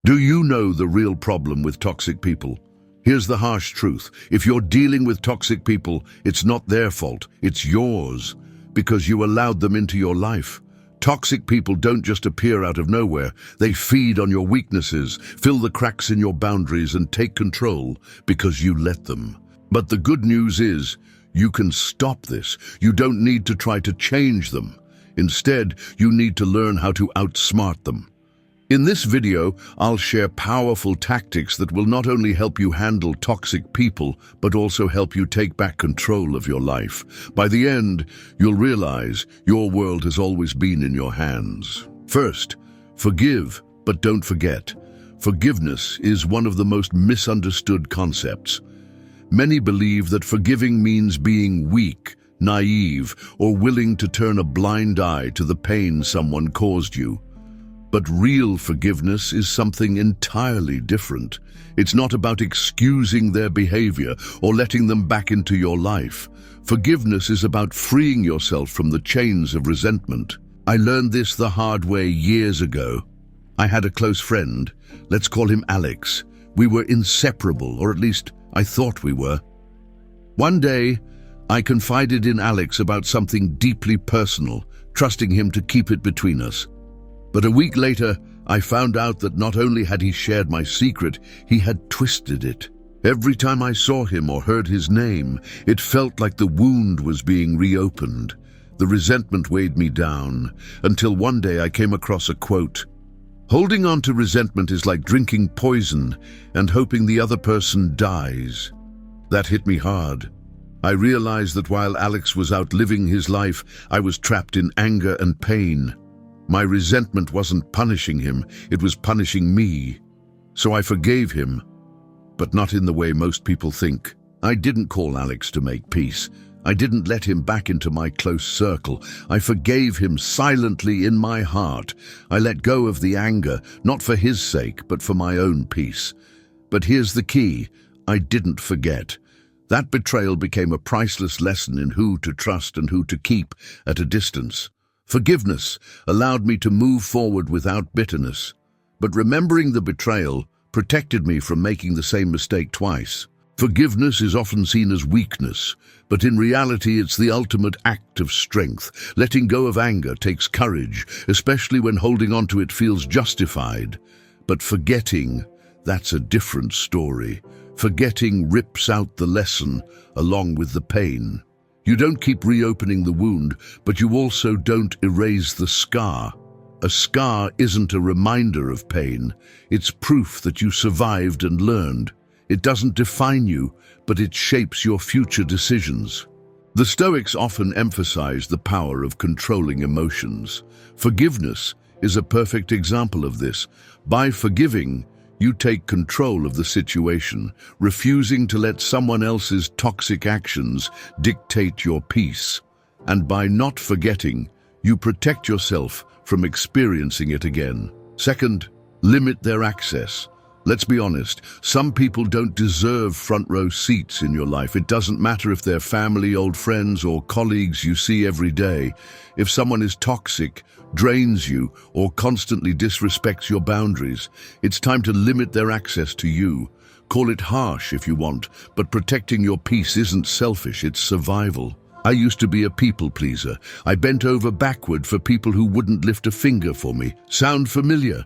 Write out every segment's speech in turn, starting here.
Do you know the real problem with toxic people? Here's the harsh truth. If you're dealing with toxic people, it's not their fault, it's yours, because you allowed them into your life. Toxic people don't just appear out of nowhere. They feed on your weaknesses, fill the cracks in your boundaries, and take control because you let them. But the good news is, you can stop this. You don't need to try to change them. Instead, you need to learn how to outsmart them. In this video, I'll share powerful tactics that will not only help you handle toxic people, but also help you take back control of your life. By the end, you'll realize your world has always been in your hands. First, forgive, but don't forget. Forgiveness is one of the most misunderstood concepts. Many believe that forgiving means being weak, naive, or willing to turn a blind eye to the pain someone caused you. But real forgiveness is something entirely different. It's not about excusing their behavior or letting them back into your life. Forgiveness is about freeing yourself from the chains of resentment. I learned this the hard way years ago. I had a close friend, let's call him Alex. We were inseparable, or at least I thought we were. One day, I confided in Alex about something deeply personal, trusting him to keep it between us. But a week later, I found out that not only had he shared my secret, he had twisted it. Every time I saw him or heard his name, it felt like the wound was being reopened. The resentment weighed me down, until one day I came across a quote. "Holding on to resentment is like drinking poison and hoping the other person dies." That hit me hard. I realized that while Alex was out living his life, I was trapped in anger and pain. My resentment wasn't punishing him, it was punishing me. So I forgave him, but not in the way most people think. I didn't call Alex to make peace. I didn't let him back into my close circle. I forgave him silently in my heart. I let go of the anger, not for his sake, but for my own peace. But here's the key, I didn't forget. That betrayal became a priceless lesson in who to trust and who to keep at a distance. Forgiveness allowed me to move forward without bitterness, but remembering the betrayal protected me from making the same mistake twice. Forgiveness is often seen as weakness, but in reality it's the ultimate act of strength. Letting go of anger takes courage, especially when holding on to it feels justified. But forgetting, that's a different story. Forgetting rips out the lesson along with the pain. You don't keep reopening the wound, but you also don't erase the scar. A scar isn't a reminder of pain. It's proof that you survived and learned. It doesn't define you, but it shapes your future decisions. The Stoics often emphasize the power of controlling emotions. Forgiveness is a perfect example of this. By forgiving, you take control of the situation, refusing to let someone else's toxic actions dictate your peace. And by not forgetting, you protect yourself from experiencing it again. Second, limit their access. Let's be honest, some people don't deserve front row seats in your life. It doesn't matter if they're family, old friends, or colleagues you see every day. If someone is toxic, drains you, or constantly disrespects your boundaries, it's time to limit their access to you. Call it harsh if you want, but protecting your peace isn't selfish, it's survival. I used to be a people pleaser. I bent over backward for people who wouldn't lift a finger for me. Sound familiar?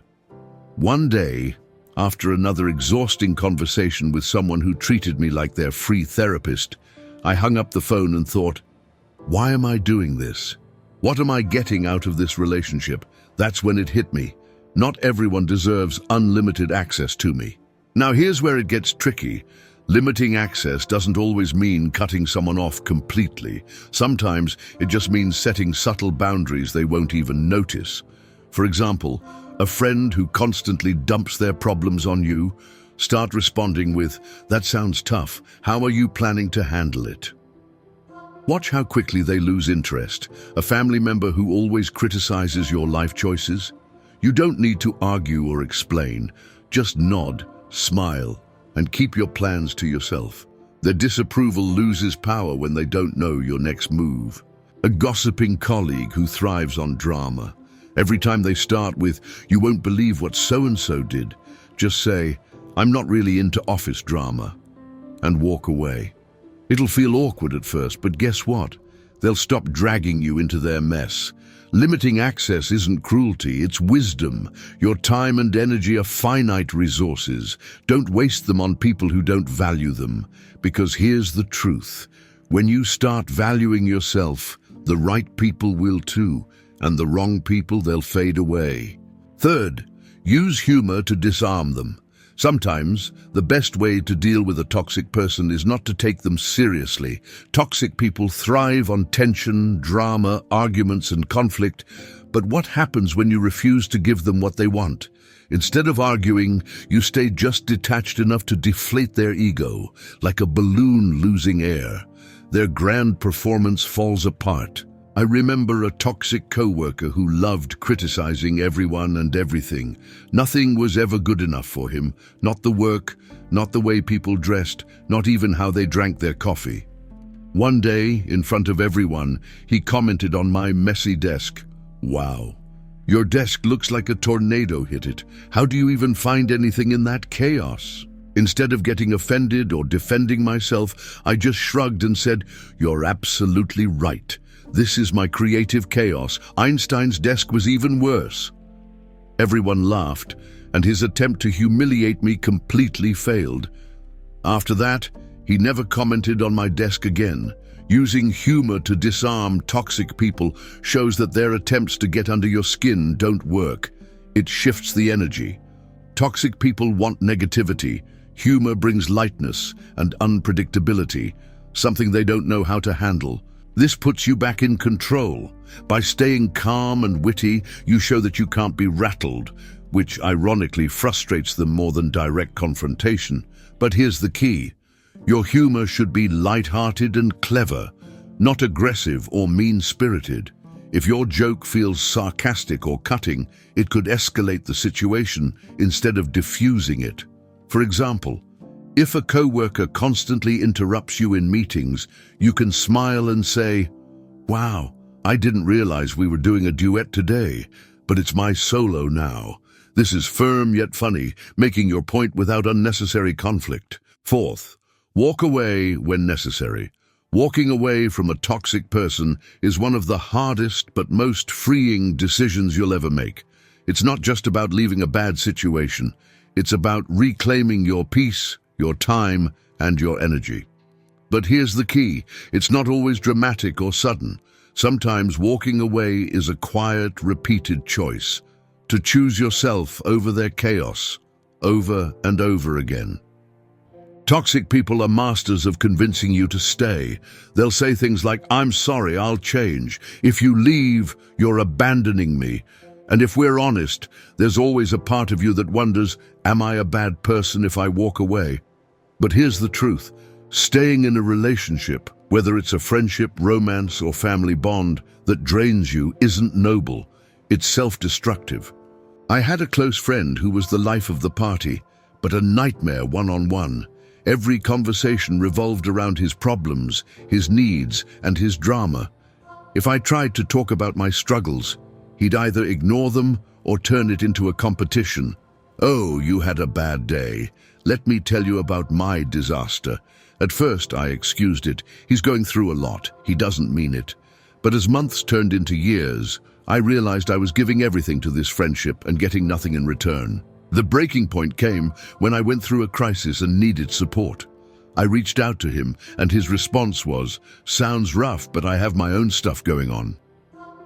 One day, after another exhausting conversation with someone who treated me like their free therapist, I hung up the phone and thought, why am I doing this? What am I getting out of this relationship? That's when it hit me. Not everyone deserves unlimited access to me. Now here's where it gets tricky. Limiting access doesn't always mean cutting someone off completely. Sometimes it just means setting subtle boundaries they won't even notice. For example, a friend who constantly dumps their problems on you, start responding with, "That sounds tough. How are you planning to handle it?" Watch how quickly they lose interest. A family member who always criticizes your life choices? You don't need to argue or explain. Just nod, smile, and keep your plans to yourself. Their disapproval loses power when they don't know your next move. A gossiping colleague who thrives on drama. Every time they start with, "You won't believe what so-and-so did," Just say, "I'm not really into office drama," and walk away. It'll feel awkward at first, but guess what? They'll stop dragging you into their mess. Limiting access isn't cruelty, it's wisdom. Your time and energy are finite resources. Don't waste them on people who don't value them. Because here's the truth. When you start valuing yourself, the right people will too, and the wrong people, they'll fade away. Third, use humor to disarm them. Sometimes, the best way to deal with a toxic person is not to take them seriously. Toxic people thrive on tension, drama, arguments, and conflict. But what happens when you refuse to give them what they want? Instead of arguing, you stay just detached enough to deflate their ego, like a balloon losing air. Their grand performance falls apart. I remember a toxic coworker who loved criticizing everyone and everything. Nothing was ever good enough for him. Not the work, not the way people dressed, not even how they drank their coffee. One day, in front of everyone, he commented on my messy desk. "Wow, your desk looks like a tornado hit it. How do you even find anything in that chaos?" Instead of getting offended or defending myself, I just shrugged and said, "You're absolutely right. This is my creative chaos. Einstein's desk was even worse." Everyone laughed, and his attempt to humiliate me completely failed. After that, he never commented on my desk again. Using humor to disarm toxic people shows that their attempts to get under your skin don't work. It shifts the energy. Toxic people want negativity. Humor brings lightness and unpredictability, something they don't know how to handle. This puts you back in control. By staying calm and witty, you show that you can't be rattled, which ironically frustrates them more than direct confrontation. But here's the key. Your humor should be light-hearted and clever, not aggressive or mean-spirited. If your joke feels sarcastic or cutting, it could escalate the situation instead of diffusing it. For example, if a coworker constantly interrupts you in meetings, you can smile and say, "Wow, I didn't realize we were doing a duet today, but it's my solo now." This is firm yet funny, making your point without unnecessary conflict. Fourth, walk away when necessary. Walking away from a toxic person is one of the hardest but most freeing decisions you'll ever make. It's not just about leaving a bad situation. It's about reclaiming your peace, your time, and your energy. But here's the key. It's not always dramatic or sudden. Sometimes walking away is a quiet, repeated choice. To choose yourself over their chaos, over and over again. Toxic people are masters of convincing you to stay. They'll say things like, "I'm sorry, I'll change. If you leave, you're abandoning me." And if we're honest, there's always a part of you that wonders, am I a bad person if I walk away? But here's the truth. Staying in a relationship, whether it's a friendship, romance, or family bond, that drains you isn't noble. It's self-destructive. I had a close friend who was the life of the party, but a nightmare one-on-one. Every conversation revolved around his problems, his needs, and his drama. If I tried to talk about my struggles, he'd either ignore them or turn it into a competition. "Oh, you had a bad day. Let me tell you about my disaster." At first, I excused it. He's going through a lot. He doesn't mean it. But as months turned into years, I realized I was giving everything to this friendship and getting nothing in return. The breaking point came when I went through a crisis and needed support. I reached out to him, and his response was, "Sounds rough, but I have my own stuff going on."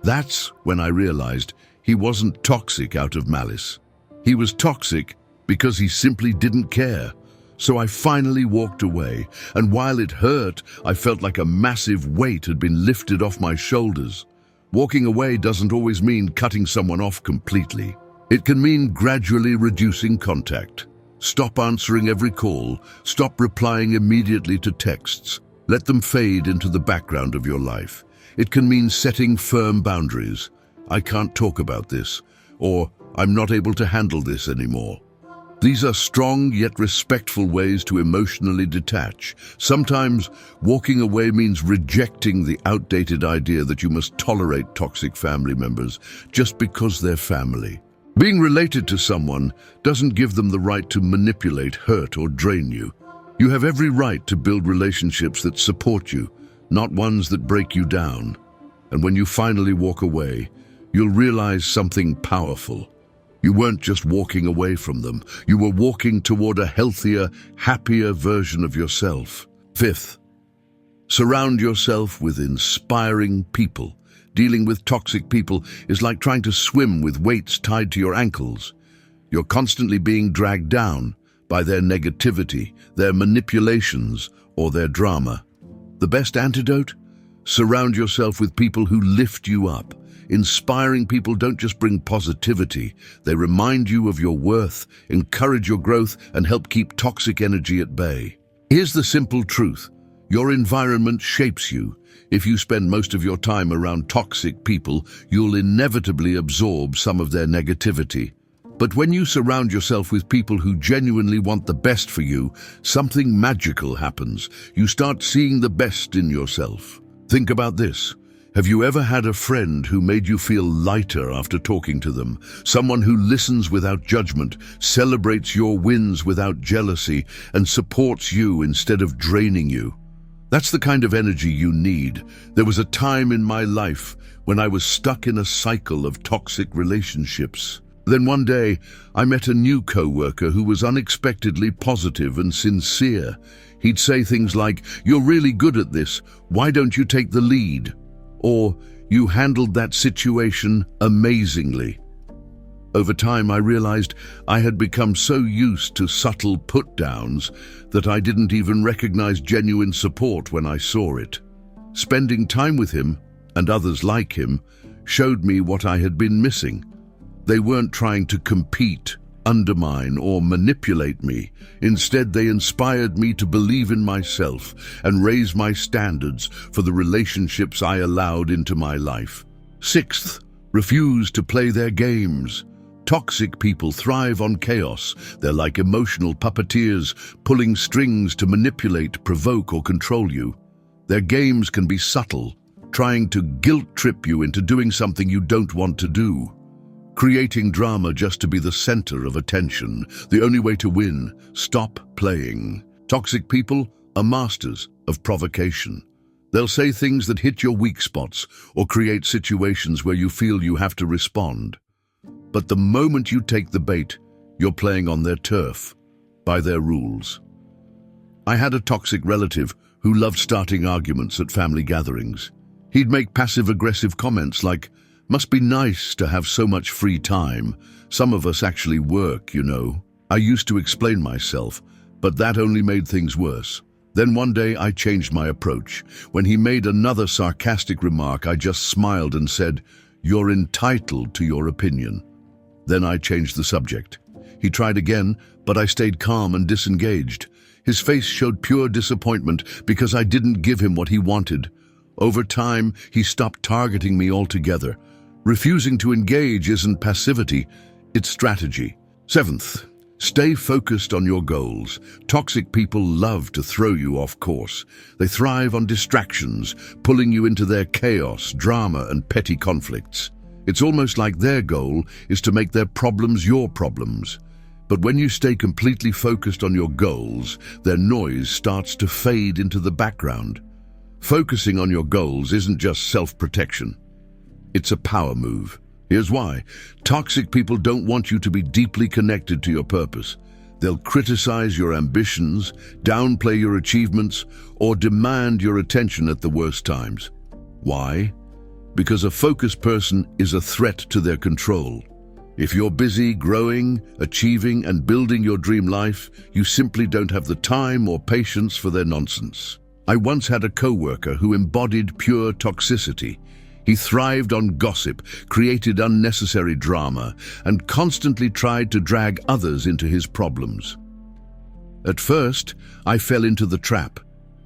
That's when I realized he wasn't toxic out of malice. He was toxic because he simply didn't care. So I finally walked away, and while it hurt, I felt like a massive weight had been lifted off my shoulders. Walking away doesn't always mean cutting someone off completely. It can mean gradually reducing contact. Stop answering every call. Stop replying immediately to texts. Let them fade into the background of your life. It can mean setting firm boundaries. "I can't talk about this," or "I'm not able to handle this anymore." These are strong yet respectful ways to emotionally detach. Sometimes walking away means rejecting the outdated idea that you must tolerate toxic family members just because they're family. Being related to someone doesn't give them the right to manipulate, hurt, or drain you. You have every right to build relationships that support you, not ones that break you down. And when you finally walk away, you'll realize something powerful. You weren't just walking away from them. You were walking toward a healthier, happier version of yourself. Fifth, surround yourself with inspiring people. Dealing with toxic people is like trying to swim with weights tied to your ankles. You're constantly being dragged down by their negativity, their manipulations, or their drama. The best antidote? Surround yourself with people who lift you up. Inspiring people don't just bring positivity, they remind you of your worth, encourage your growth, and help keep toxic energy at bay. Here's the simple truth. Your environment shapes you. If you spend most of your time around toxic people, you'll inevitably absorb some of their negativity. But when you surround yourself with people who genuinely want the best for you, something magical happens. You start seeing the best in yourself. Think about this. Have you ever had a friend who made you feel lighter after talking to them? Someone who listens without judgment, celebrates your wins without jealousy, and supports you instead of draining you. That's the kind of energy you need. There was a time in my life when I was stuck in a cycle of toxic relationships. Then one day, I met a new coworker who was unexpectedly positive and sincere. He'd say things like, "You're really good at this. Why don't you take the lead?" Or, "You handled that situation amazingly." Over time, I realized I had become so used to subtle put-downs that I didn't even recognize genuine support when I saw it. Spending time with him, and others like him, showed me what I had been missing. They weren't trying to compete, undermine, or manipulate me. Instead, they inspired me to believe in myself and raise my standards for the relationships I allowed into my life. Sixth, refuse to play their games. Toxic people thrive on chaos. They're like emotional puppeteers, pulling strings to manipulate, provoke, or control you. Their games can be subtle, trying to guilt-trip you into doing something you don't want to do. Creating drama just to be the center of attention. The only way to win. Stop playing. Toxic people are masters of provocation. They'll say things that hit your weak spots or create situations where you feel you have to respond. But the moment you take the bait, you're playing on their turf, by their rules. I had a toxic relative who loved starting arguments at family gatherings. He'd make passive-aggressive comments like, "Must be nice to have so much free time. Some of us actually work, you know." I used to explain myself, but that only made things worse. Then one day I changed my approach. When he made another sarcastic remark, I just smiled and said, "You're entitled to your opinion." Then I changed the subject. He tried again, but I stayed calm and disengaged. His face showed pure disappointment because I didn't give him what he wanted. Over time, he stopped targeting me altogether. Refusing to engage isn't passivity, it's strategy. Seventh, stay focused on your goals. Toxic people love to throw you off course. They thrive on distractions, pulling you into their chaos, drama, and petty conflicts. It's almost like their goal is to make their problems your problems. But when you stay completely focused on your goals, their noise starts to fade into the background. Focusing on your goals isn't just self-protection. It's a power move. Here's why. Toxic people don't want you to be deeply connected to your purpose. They'll criticize your ambitions, downplay your achievements, or demand your attention at the worst times. Why? Because a focused person is a threat to their control. If you're busy growing, achieving, and building your dream life, you simply don't have the time or patience for their nonsense. I once had a coworker who embodied pure toxicity. He thrived on gossip, created unnecessary drama, and constantly tried to drag others into his problems. At first, I fell into the trap,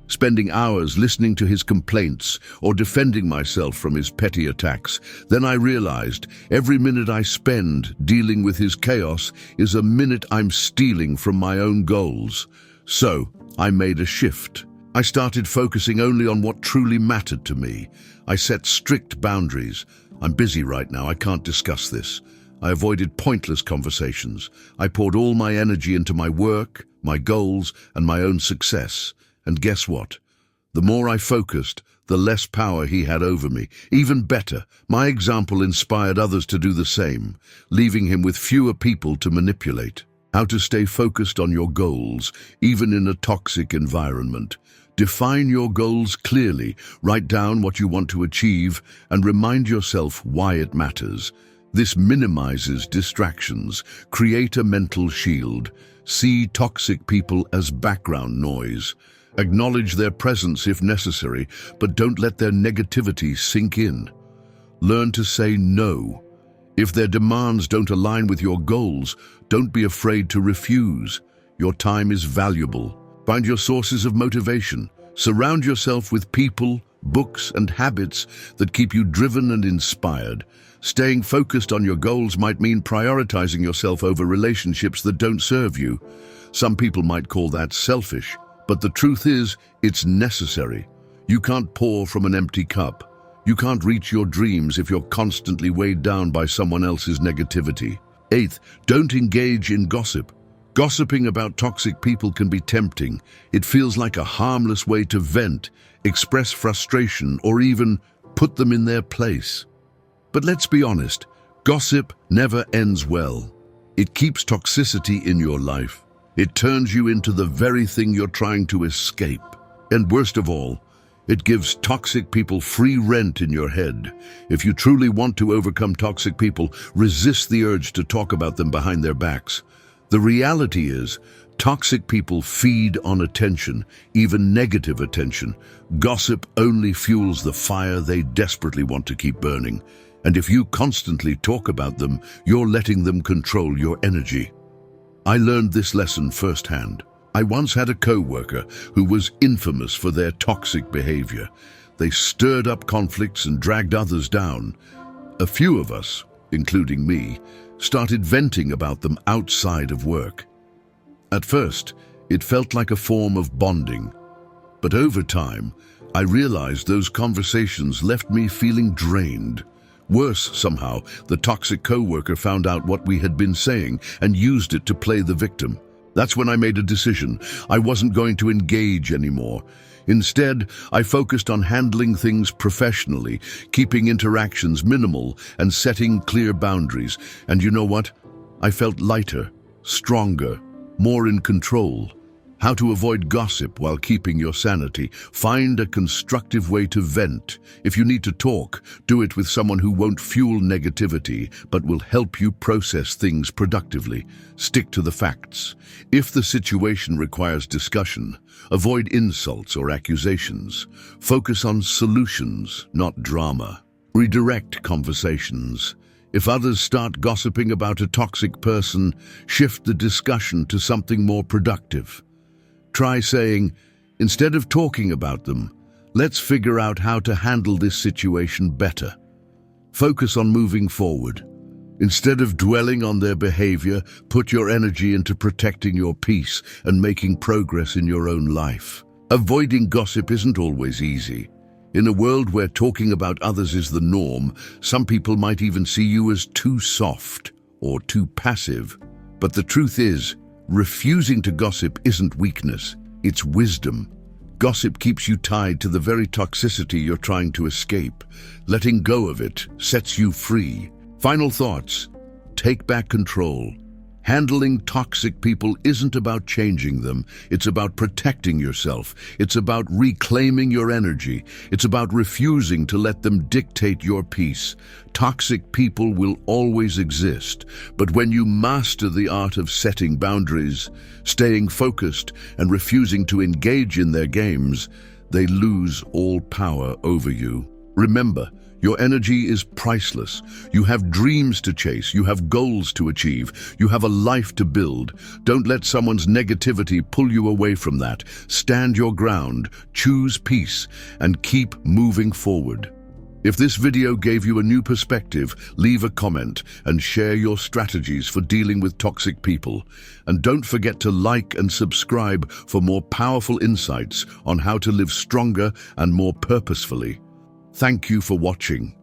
spending hours listening to his complaints or defending myself from his petty attacks. Then I realized every minute I spend dealing with his chaos is a minute I'm stealing from my own goals. So I made a shift. I started focusing only on what truly mattered to me. I set strict boundaries. "I'm busy right now, I can't discuss this." I avoided pointless conversations. I poured all my energy into my work, my goals, and my own success. And guess what? The more I focused, the less power he had over me. Even better, my example inspired others to do the same, leaving him with fewer people to manipulate. How to stay focused on your goals, even in a toxic environment. Define your goals clearly, write down what you want to achieve, and remind yourself why it matters. This minimizes distractions. Create a mental shield. See toxic people as background noise. Acknowledge their presence if necessary, but don't let their negativity sink in. Learn to say no. If their demands don't align with your goals, don't be afraid to refuse. Your time is valuable. Find your sources of motivation. Surround yourself with people, books, and habits that keep you driven and inspired. Staying focused on your goals might mean prioritizing yourself over relationships that don't serve you. Some people might call that selfish, but the truth is, it's necessary. You can't pour from an empty cup. You can't reach your dreams if you're constantly weighed down by someone else's negativity. 8th, don't engage in gossip. Gossiping about toxic people can be tempting. It feels like a harmless way to vent, express frustration, or even put them in their place. But let's be honest, gossip never ends well. It keeps toxicity in your life. It turns you into the very thing you're trying to escape. And worst of all, it gives toxic people free rent in your head. If you truly want to overcome toxic people, resist the urge to talk about them behind their backs. The reality is, toxic people feed on attention, even negative attention. Gossip only fuels the fire they desperately want to keep burning. And if you constantly talk about them, you're letting them control your energy. I learned this lesson firsthand. I once had a co-worker who was infamous for their toxic behavior. They stirred up conflicts and dragged others down. A few of us, including me, started venting about them outside of work. At first, it felt like a form of bonding. But over time, I realized those conversations left me feeling drained. Worse, somehow, the toxic coworker found out what we had been saying and used it to play the victim. That's when I made a decision. I wasn't going to engage anymore. Instead, I focused on handling things professionally, keeping interactions minimal, and setting clear boundaries. And you know what? I felt lighter, stronger, more in control. How to avoid gossip while keeping your sanity. Find a constructive way to vent. If you need to talk, do it with someone who won't fuel negativity, but will help you process things productively. Stick to the facts. If the situation requires discussion, avoid insults or accusations. Focus on solutions, not drama. Redirect conversations. If others start gossiping about a toxic person, shift the discussion to something more productive. Try saying, instead of talking about them, let's figure out how to handle this situation better. Focus on moving forward. Instead of dwelling on their behavior, put your energy into protecting your peace and making progress in your own life. Avoiding gossip isn't always easy. In a world where talking about others is the norm, some people might even see you as too soft or too passive. But the truth is, refusing to gossip isn't weakness, it's wisdom. Gossip keeps you tied to the very toxicity you're trying to escape. Letting go of it sets you free. Final thoughts. Take back control. Handling toxic people isn't about changing them. It's about protecting yourself. It's about reclaiming your energy. It's about refusing to let them dictate your peace. Toxic people will always exist, but when you master the art of setting boundaries, staying focused, and refusing to engage in their games, they lose all power over you. Remember, your energy is priceless. You have dreams to chase. You have goals to achieve. You have a life to build. Don't let someone's negativity pull you away from that. Stand your ground, choose peace, and keep moving forward. If this video gave you a new perspective, leave a comment and share your strategies for dealing with toxic people. And don't forget to like and subscribe for more powerful insights on how to live stronger and more purposefully. Thank you for watching.